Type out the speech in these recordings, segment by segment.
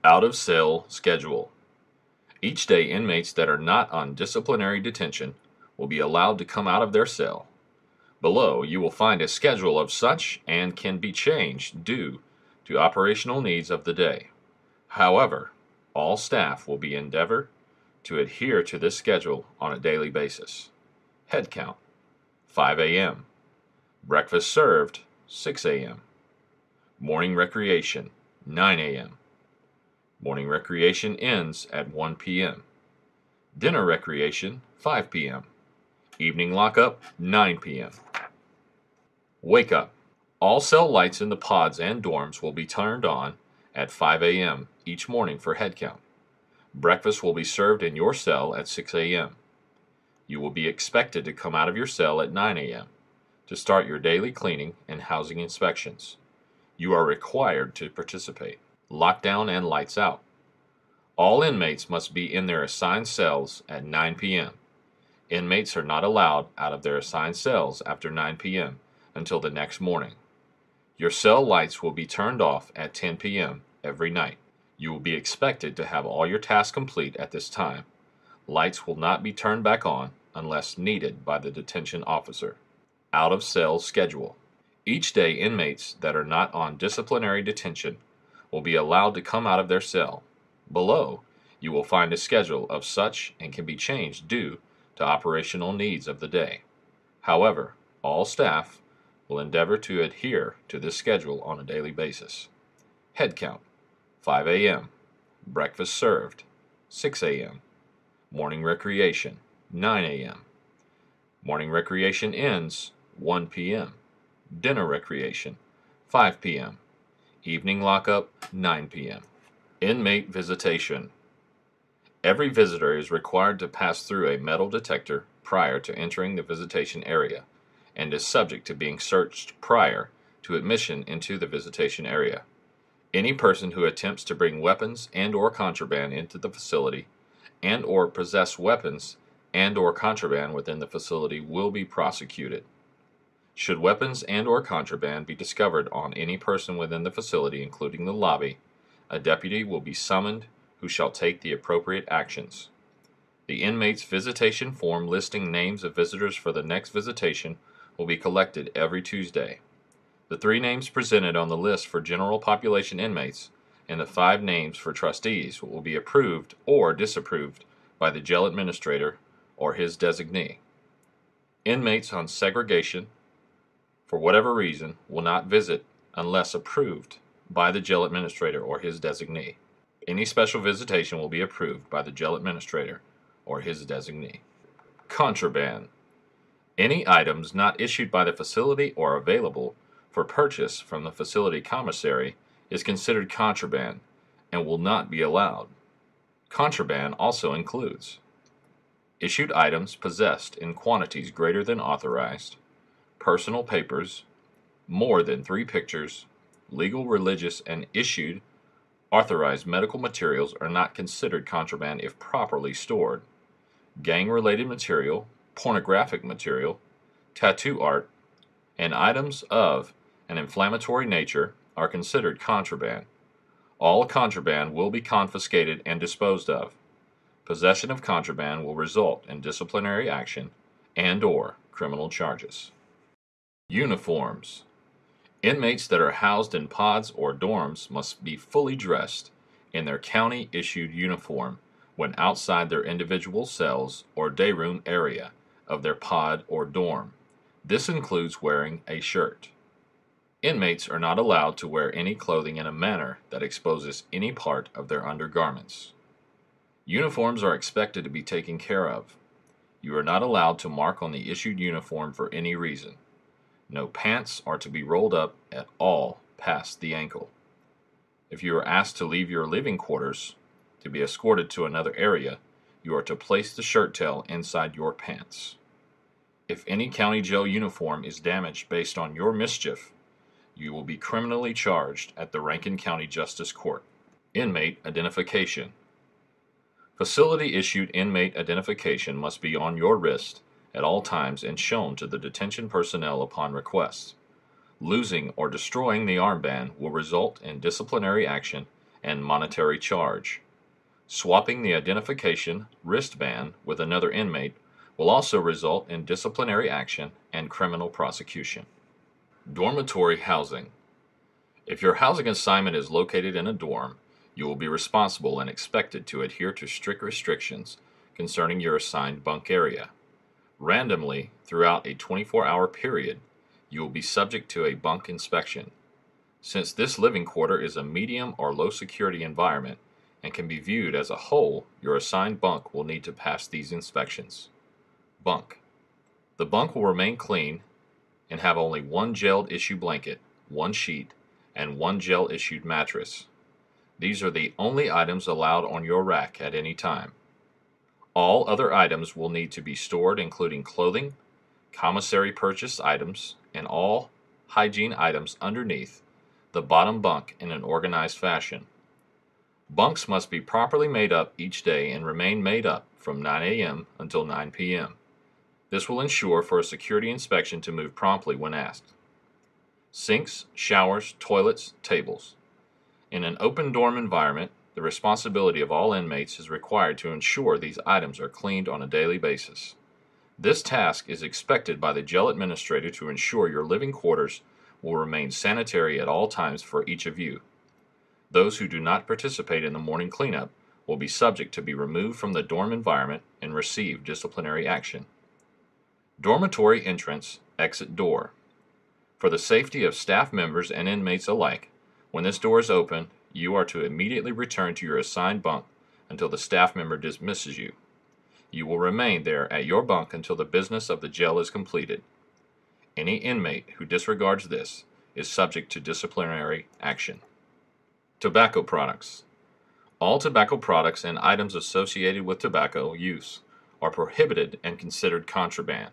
Out of cell schedule. Each day, inmates that are not on disciplinary detention will be allowed to come out of their cell. Below, you will find a schedule of such and can be changed due to operational needs of the day. However, all staff will be endeavored to adhere to this schedule on a daily basis. Head count, 5 a.m. Breakfast served, 6 a.m. Morning recreation, 9 a.m. Morning recreation ends at 1 p.m. Dinner recreation, 5 p.m. Evening lockup, 9 p.m. Wake up. All cell lights in the pods and dorms will be turned on at 5 a.m. each morning for head count. Breakfast will be served in your cell at 6 a.m. You will be expected to come out of your cell at 9 a.m. to start your daily cleaning and housing inspections. You are required to participate. Lockdown and lights out. All inmates must be in their assigned cells at 9 p.m. Inmates are not allowed out of their assigned cells after 9 p.m. until the next morning. Your cell lights will be turned off at 10 p.m. every night. You will be expected to have all your tasks complete at this time. Lights will not be turned back on unless needed by the detention officer. Out of cell schedule. Each day, inmates that are not on disciplinary detention will be allowed to come out of their cell. Below, you will find a schedule of such and can be changed due to operational needs of the day. However, all staff will endeavor to adhere to this schedule on a daily basis. Head count, 5 a.m. Breakfast served, 6 a.m. Morning recreation, 9 a.m. Morning recreation ends, 1 p.m. Dinner recreation, 5 p.m. Evening lockup, 9 p.m. Inmate visitation. Every visitor is required to pass through a metal detector prior to entering the visitation area and is subject to being searched prior to admission into the visitation area. Any person who attempts to bring weapons and/or contraband into the facility and/or possess weapons and/or contraband within the facility will be prosecuted. Should weapons and/or contraband be discovered on any person within the facility, including the lobby, a deputy will be summoned who shall take the appropriate actions. The inmate's visitation form listing names of visitors for the next visitation will be collected every Tuesday. The 3 names presented on the list for general population inmates and the 5 names for trustees will be approved or disapproved by the jail administrator or his designee. Inmates on segregation, for whatever reason, will not visit unless approved by the jail administrator or his designee. Any special visitation will be approved by the jail administrator or his designee. Contraband. Any items not issued by the facility or available for purchase from the facility commissary is considered contraband and will not be allowed. Contraband also includes issued items possessed in quantities greater than authorized, personal papers, more than 3 pictures, legal, religious, and issued authorized medical materials are not considered contraband if properly stored. Gang-related material, pornographic material, tattoo art, and items of an inflammatory nature are considered contraband. All contraband will be confiscated and disposed of. Possession of contraband will result in disciplinary action and/or criminal charges. Uniforms. Inmates that are housed in pods or dorms must be fully dressed in their county-issued uniform when outside their individual cells or dayroom area of their pod or dorm. This includes wearing a shirt. Inmates are not allowed to wear any clothing in a manner that exposes any part of their undergarments. Uniforms are expected to be taken care of. You are not allowed to mark on the issued uniform for any reason. No pants are to be rolled up at all past the ankle. If you are asked to leave your living quarters to be escorted to another area, you are to place the shirt tail inside your pants. If any county jail uniform is damaged based on your mischief, you will be criminally charged at the Rankin County Justice Court. Inmate identification. Facility-issued inmate identification must be on your wrist at all times and shown to the detention personnel upon request. Losing or destroying the armband will result in disciplinary action and monetary charge. Swapping the identification wristband with another inmate will also result in disciplinary action and criminal prosecution. Dormitory housing. If your housing assignment is located in a dorm, you will be responsible and expected to adhere to strict restrictions concerning your assigned bunk area. Randomly, throughout a 24-hour period, you will be subject to a bunk inspection. Since this living quarter is a medium or low security environment and can be viewed as a whole, your assigned bunk will need to pass these inspections. Bunk. The bunk will remain clean and have only one jailed issue blanket, one sheet, and one jail issued mattress. These are the only items allowed on your rack at any time. All other items will need to be stored, including clothing, commissary purchased items, and all hygiene items underneath the bottom bunk in an organized fashion. Bunks must be properly made up each day and remain made up from 9 a.m. until 9 p.m. This will ensure for a security inspection to move promptly when asked. Sinks, showers, toilets, tables. In an open dorm environment, the responsibility of all inmates is required to ensure these items are cleaned on a daily basis. This task is expected by the jail administrator to ensure your living quarters will remain sanitary at all times for each of you. Those who do not participate in the morning cleanup will be subject to be removed from the dorm environment and receive disciplinary action. Dormitory entrance, exit door. For the safety of staff members and inmates alike, when this door is open, you are to immediately return to your assigned bunk until the staff member dismisses you. You will remain there at your bunk until the business of the jail is completed. Any inmate who disregards this is subject to disciplinary action. Tobacco products. All tobacco products and items associated with tobacco use are prohibited and considered contraband.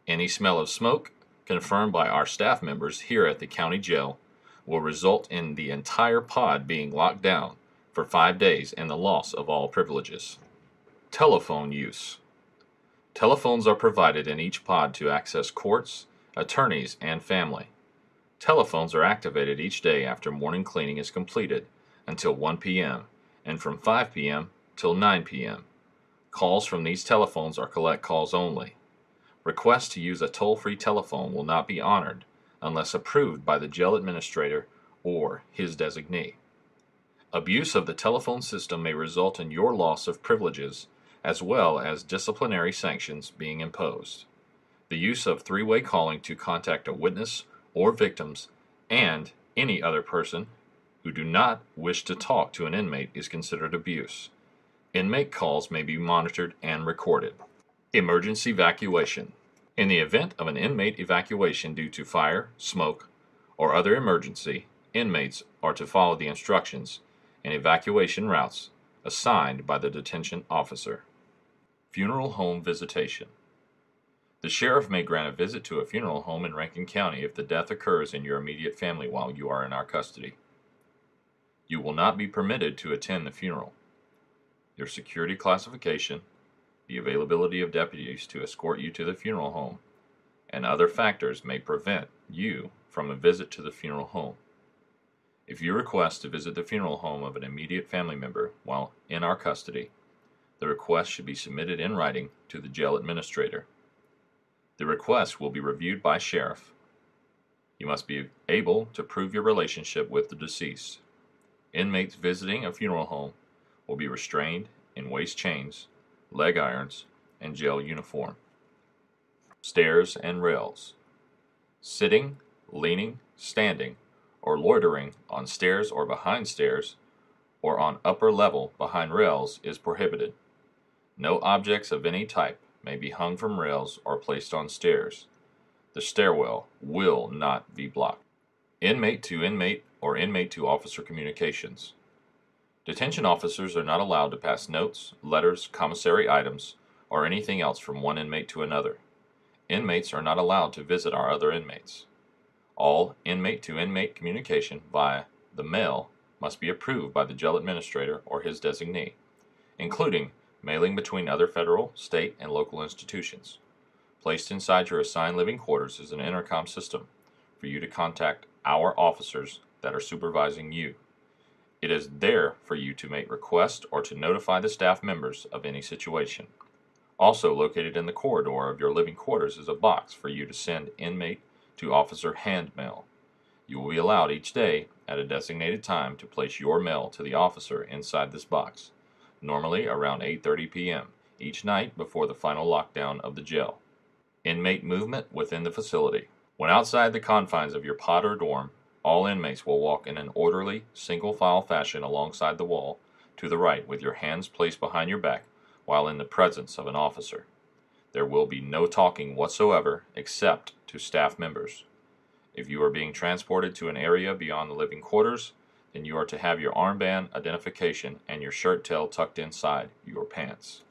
Any smell of smoke, confirmed by our staff members here at the county jail, will result in the entire pod being locked down for 5 days and the loss of all privileges. Telephone use. Telephones are provided in each pod to access courts, attorneys, and family. Telephones are activated each day after morning cleaning is completed until 1 p.m. and from 5 p.m. till 9 p.m. Calls from these telephones are collect calls only. Requests to use a toll-free telephone will not be honored unless approved by the jail administrator or his designee. Abuse of the telephone system may result in your loss of privileges as well as disciplinary sanctions being imposed. The use of three-way calling to contact a witness or victims and any other person who do not wish to talk to an inmate is considered abuse. Inmate calls may be monitored and recorded. Emergency evacuation. In the event of an inmate evacuation due to fire, smoke, or other emergency, inmates are to follow the instructions and evacuation routes assigned by the detention officer. Funeral home visitation. The sheriff may grant a visit to a funeral home in Rankin County if the death occurs in your immediate family while you are in our custody. You will not be permitted to attend the funeral. Your security classification, the availability of deputies to escort you to the funeral home, and other factors may prevent you from a visit to the funeral home. If you request to visit the funeral home of an immediate family member while in our custody, the request should be submitted in writing to the jail administrator. The request will be reviewed by sheriff. You must be able to prove your relationship with the deceased. Inmates visiting a funeral home will be restrained in waist chains, leg irons, and jail uniform. Stairs and rails. Sitting, leaning, standing, or loitering on stairs or behind stairs, or on upper level behind rails is prohibited. No objects of any type may be hung from rails or placed on stairs. The stairwell will not be blocked. Inmate to inmate or inmate to officer communications. Detention officers are not allowed to pass notes, letters, commissary items, or anything else from one inmate to another. Inmates are not allowed to visit our other inmates. All inmate to inmate communication via the mail must be approved by the jail administrator or his designee, including mailing between other federal, state, and local institutions. Placed inside your assigned living quarters is an intercom system for you to contact our officers that are supervising you. It is there for you to make requests or to notify the staff members of any situation. Also located in the corridor of your living quarters is a box for you to send inmate to officer hand mail. You will be allowed each day at a designated time to place your mail to the officer inside this box, normally around 8:30 p.m. each night before the final lockdown of the jail. Inmate movement within the facility. When outside the confines of your pod or dorm, all inmates will walk in an orderly, single-file fashion alongside the wall to the right with your hands placed behind your back while in the presence of an officer. There will be no talking whatsoever except to staff members. If you are being transported to an area beyond the living quarters, then you are to have your armband identification and your shirt tail tucked inside your pants.